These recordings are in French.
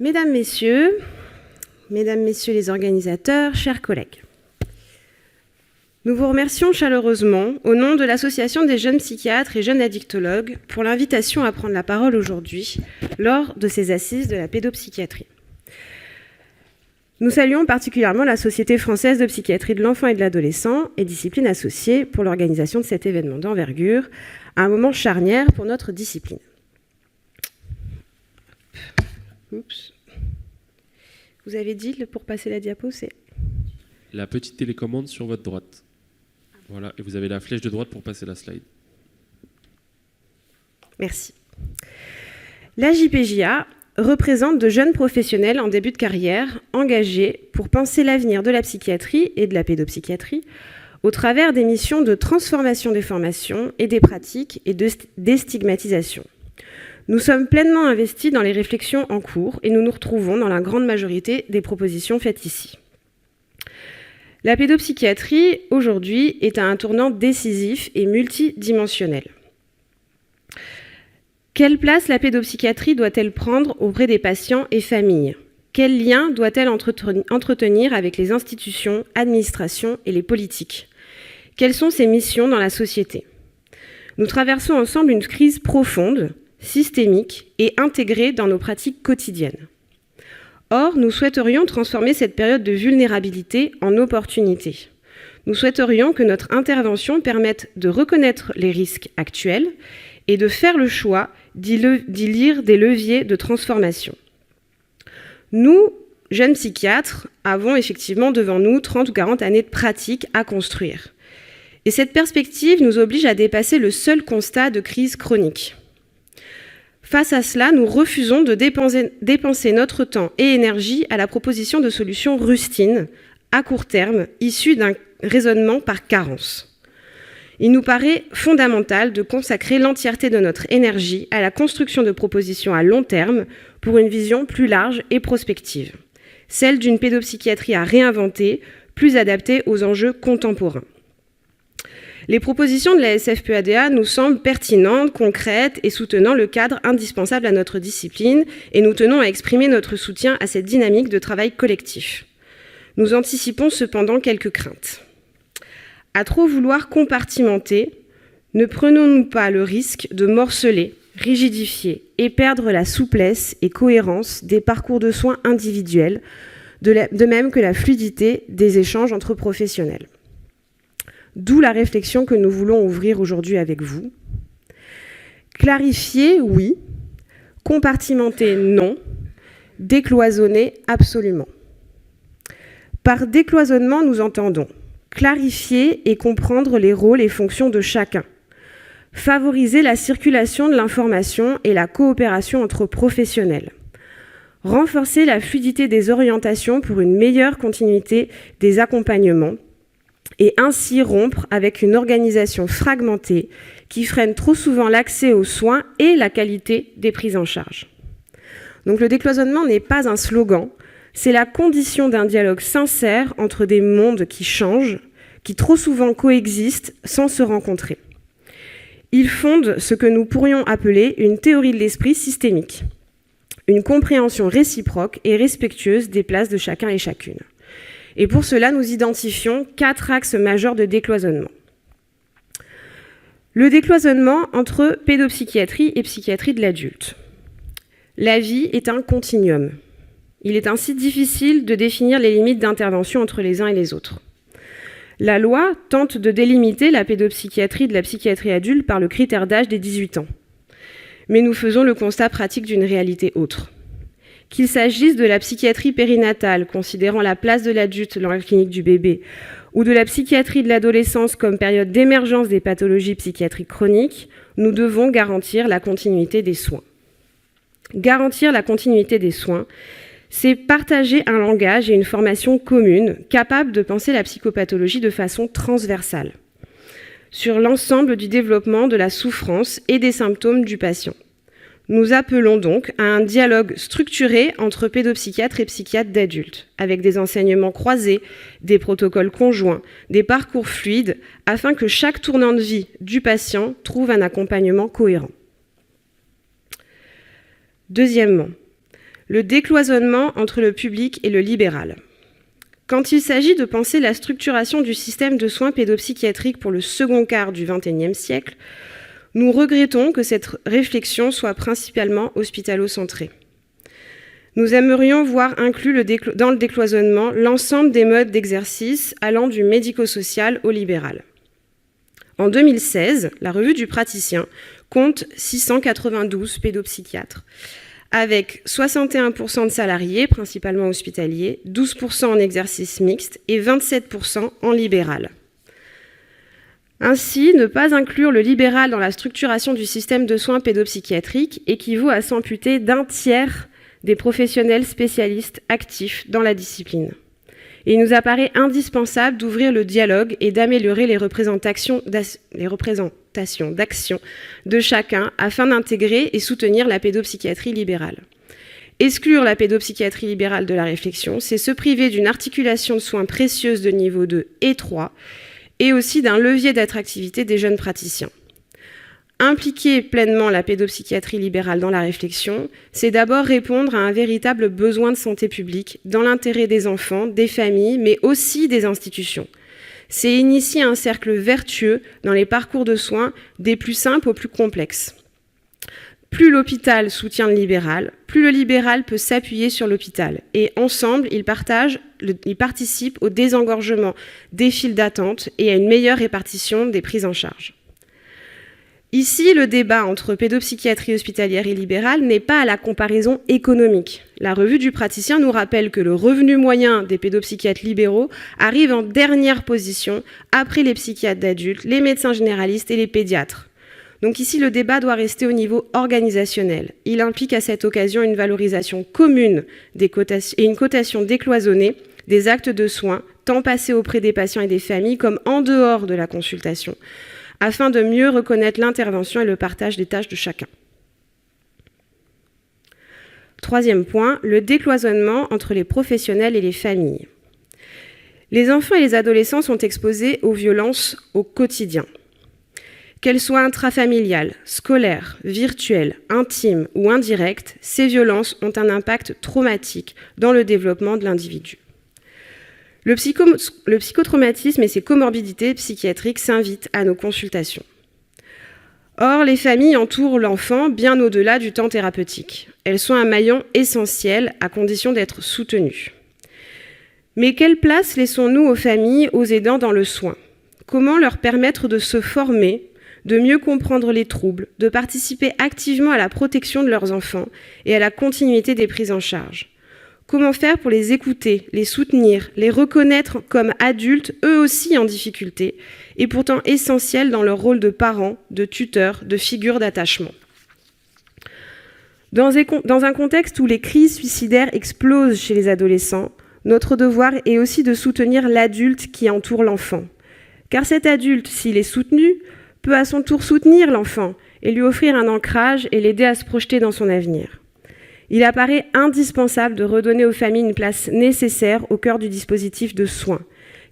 Mesdames, Messieurs les organisateurs, chers collègues, nous vous remercions chaleureusement au nom de l'Association des jeunes psychiatres et jeunes addictologues pour l'invitation à prendre la parole aujourd'hui lors de ces assises de la pédopsychiatrie. Nous saluons particulièrement la Société française de psychiatrie de l'enfant et de l'adolescent et disciplines associées pour l'organisation de cet événement d'envergure, à un moment charnière pour notre discipline. Oups. Vous avez dit, pour passer la diapo, c'est... La petite télécommande sur votre droite. Voilà, et vous avez la flèche de droite pour passer la slide. Merci. La JPJA représente de jeunes professionnels en début de carrière engagés pour penser l'avenir de la psychiatrie et de la pédopsychiatrie au travers des missions de transformation des formations et des pratiques et de déstigmatisation. Nous sommes pleinement investis dans les réflexions en cours et nous nous retrouvons dans la grande majorité des propositions faites ici. La pédopsychiatrie, aujourd'hui, est à un tournant décisif et multidimensionnel. Quelle place la pédopsychiatrie doit-elle prendre auprès des patients et familles ? Quel lien doit-elle entretenir avec les institutions, administrations et les politiques ? Quelles sont ses missions dans la société ? Nous traversons ensemble une crise profonde, systémique et intégrée dans nos pratiques quotidiennes. Or, nous souhaiterions transformer cette période de vulnérabilité en opportunité. Nous souhaiterions que notre intervention permette de reconnaître les risques actuels et de faire le choix d'y lire des leviers de transformation. Nous, jeunes psychiatres, avons effectivement devant nous 30 ou 40 années de pratique à construire. Et cette perspective nous oblige à dépasser le seul constat de crise chronique. Face à cela, nous refusons de dépenser notre temps et énergie à la proposition de solutions rustines, à court terme, issues d'un raisonnement par carence. Il nous paraît fondamental de consacrer l'entièreté de notre énergie à la construction de propositions à long terme pour une vision plus large et prospective, celle d'une pédopsychiatrie à réinventer, plus adaptée aux enjeux contemporains. Les propositions de la SFPADA nous semblent pertinentes, concrètes et soutenant le cadre indispensable à notre discipline et nous tenons à exprimer notre soutien à cette dynamique de travail collectif. Nous anticipons cependant quelques craintes. À trop vouloir compartimenter, ne prenons-nous pas le risque de morceler, rigidifier et perdre la souplesse et cohérence des parcours de soins individuels, de même que la fluidité des échanges entre professionnels ? D'où la réflexion que nous voulons ouvrir aujourd'hui avec vous. Clarifier, oui. Compartimenter, non. Décloisonner, absolument. Par décloisonnement, nous entendons clarifier et comprendre les rôles et fonctions de chacun, favoriser la circulation de l'information et la coopération entre professionnels, renforcer la fluidité des orientations pour une meilleure continuité des accompagnements et ainsi rompre avec une organisation fragmentée qui freine trop souvent l'accès aux soins et la qualité des prises en charge. Donc le décloisonnement n'est pas un slogan, c'est la condition d'un dialogue sincère entre des mondes qui changent, qui trop souvent coexistent sans se rencontrer. Il fonde ce que nous pourrions appeler une théorie de l'esprit systémique, une compréhension réciproque et respectueuse des places de chacun et chacune. Et pour cela, nous identifions 4 axes majeurs de décloisonnement. Le décloisonnement entre pédopsychiatrie et psychiatrie de l'adulte. La vie est un continuum. Il est ainsi difficile de définir les limites d'intervention entre les uns et les autres. La loi tente de délimiter la pédopsychiatrie de la psychiatrie adulte par le critère d'âge des 18 ans. Mais nous faisons le constat pratique d'une réalité autre. Qu'il s'agisse de la psychiatrie périnatale, considérant la place de l'adulte dans la clinique du bébé, ou de la psychiatrie de l'adolescence comme période d'émergence des pathologies psychiatriques chroniques, nous devons garantir la continuité des soins. Garantir la continuité des soins, c'est partager un langage et une formation commune, capable de penser la psychopathologie de façon transversale, sur l'ensemble du développement de la souffrance et des symptômes du patient. Nous appelons donc à un dialogue structuré entre pédopsychiatres et psychiatres d'adultes, avec des enseignements croisés, des protocoles conjoints, des parcours fluides, afin que chaque tournant de vie du patient trouve un accompagnement cohérent. Deuxièmement, le décloisonnement entre le public et le libéral. Quand il s'agit de penser la structuration du système de soins pédopsychiatriques pour le second quart du XXIe siècle, nous regrettons que cette réflexion soit principalement hospitalo-centrée. Nous aimerions voir inclus dans le décloisonnement l'ensemble des modes d'exercice allant du médico-social au libéral. En 2016, la Revue du praticien compte 692 pédopsychiatres, avec 61% de salariés, principalement hospitaliers, 12% en exercice mixte et 27% en libéral. Ainsi, ne pas inclure le libéral dans la structuration du système de soins pédopsychiatriques équivaut à s'amputer d'un tiers des professionnels spécialistes actifs dans la discipline. Et il nous apparaît indispensable d'ouvrir le dialogue et d'améliorer les représentations d'action de chacun afin d'intégrer et soutenir la pédopsychiatrie libérale. Exclure la pédopsychiatrie libérale de la réflexion, c'est se priver d'une articulation de soins précieuse de niveau 2 et 3 et aussi d'un levier d'attractivité des jeunes praticiens. Impliquer pleinement la pédopsychiatrie libérale dans la réflexion, c'est d'abord répondre à un véritable besoin de santé publique dans l'intérêt des enfants, des familles, mais aussi des institutions. C'est initier un cercle vertueux dans les parcours de soins des plus simples aux plus complexes. Plus l'hôpital soutient le libéral, plus le libéral peut s'appuyer sur l'hôpital. Et ensemble, ils participent au désengorgement des files d'attente et à une meilleure répartition des prises en charge. Ici, le débat entre pédopsychiatrie hospitalière et libérale n'est pas à la comparaison économique. La Revue du praticien nous rappelle que le revenu moyen des pédopsychiatres libéraux arrive en dernière position après les psychiatres d'adultes, les médecins généralistes et les pédiatres. Donc ici, le débat doit rester au niveau organisationnel. Il implique à cette occasion une valorisation commune et une cotation décloisonnée des actes de soins, tant passés auprès des patients et des familles comme en dehors de la consultation, afin de mieux reconnaître l'intervention et le partage des tâches de chacun. Troisième point, le décloisonnement entre les professionnels et les familles. Les enfants et les adolescents sont exposés aux violences au quotidien. Qu'elles soient intrafamiliales, scolaires, virtuelles, intimes ou indirectes, ces violences ont un impact traumatique dans le développement de l'individu. Le psychotraumatisme et ses comorbidités psychiatriques s'invitent à nos consultations. Or, les familles entourent l'enfant bien au-delà du temps thérapeutique. Elles sont un maillon essentiel à condition d'être soutenues. Mais quelle place laissons-nous aux familles, aux aidants dans le soin ? Comment leur permettre de se former, de mieux comprendre les troubles, de participer activement à la protection de leurs enfants et à la continuité des prises en charge ? Comment faire pour les écouter, les soutenir, les reconnaître comme adultes, eux aussi en difficulté, et pourtant essentiels dans leur rôle de parents, de tuteurs, de figures d'attachement ? Dans un contexte où les crises suicidaires explosent chez les adolescents, notre devoir est aussi de soutenir l'adulte qui entoure l'enfant. Car cet adulte, s'il est soutenu, peut à son tour soutenir l'enfant et lui offrir un ancrage et l'aider à se projeter dans son avenir. Il apparaît indispensable de redonner aux familles une place nécessaire au cœur du dispositif de soins,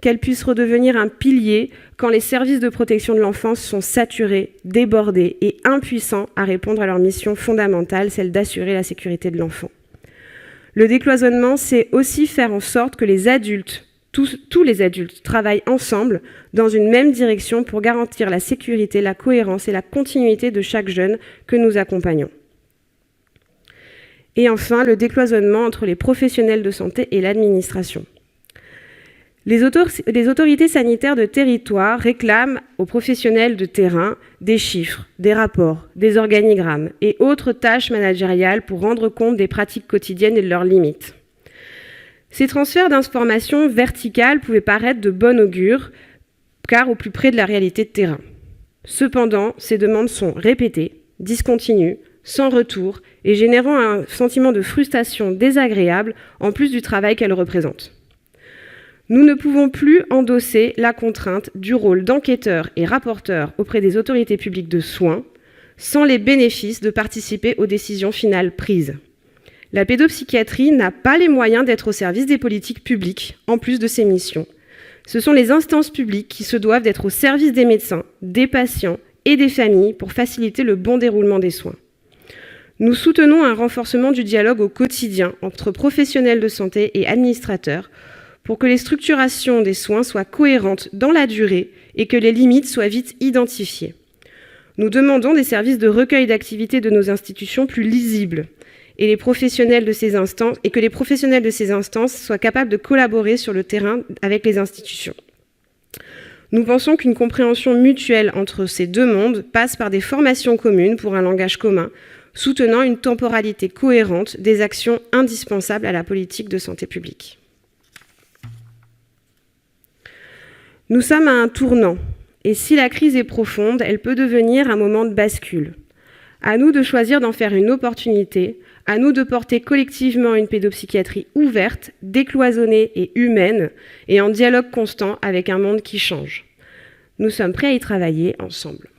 qu'elles puissent redevenir un pilier quand les services de protection de l'enfance sont saturés, débordés et impuissants à répondre à leur mission fondamentale, celle d'assurer la sécurité de l'enfant. Le décloisonnement, c'est aussi faire en sorte que les adultes, tous les adultes, travaillent ensemble dans une même direction pour garantir la sécurité, la cohérence et la continuité de chaque jeune que nous accompagnons. Et enfin, le décloisonnement entre les professionnels de santé et l'administration. Les autorités sanitaires de territoire réclament aux professionnels de terrain des chiffres, des rapports, des organigrammes et autres tâches managériales pour rendre compte des pratiques quotidiennes et de leurs limites. Ces transferts d'informations verticales pouvaient paraître de bon augure, car au plus près de la réalité de terrain. Cependant, ces demandes sont répétées, discontinues, sans retour et générant un sentiment de frustration désagréable en plus du travail qu'elles représentent. Nous ne pouvons plus endosser la contrainte du rôle d'enquêteur et rapporteur auprès des autorités publiques de soins sans les bénéfices de participer aux décisions finales prises. La pédopsychiatrie n'a pas les moyens d'être au service des politiques publiques, en plus de ses missions. Ce sont les instances publiques qui se doivent d'être au service des médecins, des patients et des familles pour faciliter le bon déroulement des soins. Nous soutenons un renforcement du dialogue au quotidien entre professionnels de santé et administrateurs pour que les structurations des soins soient cohérentes dans la durée et que les limites soient vite identifiées. Nous demandons des services de recueil d'activités de nos institutions plus lisibles et que les professionnels de ces instances soient capables de collaborer sur le terrain avec les institutions. Nous pensons qu'une compréhension mutuelle entre ces deux mondes passe par des formations communes pour un langage commun, soutenant une temporalité cohérente des actions indispensables à la politique de santé publique. Nous sommes à un tournant, et si la crise est profonde, elle peut devenir un moment de bascule. À nous de choisir d'en faire une opportunité, à nous de porter collectivement une pédopsychiatrie ouverte, décloisonnée et humaine, et en dialogue constant avec un monde qui change. Nous sommes prêts à y travailler ensemble.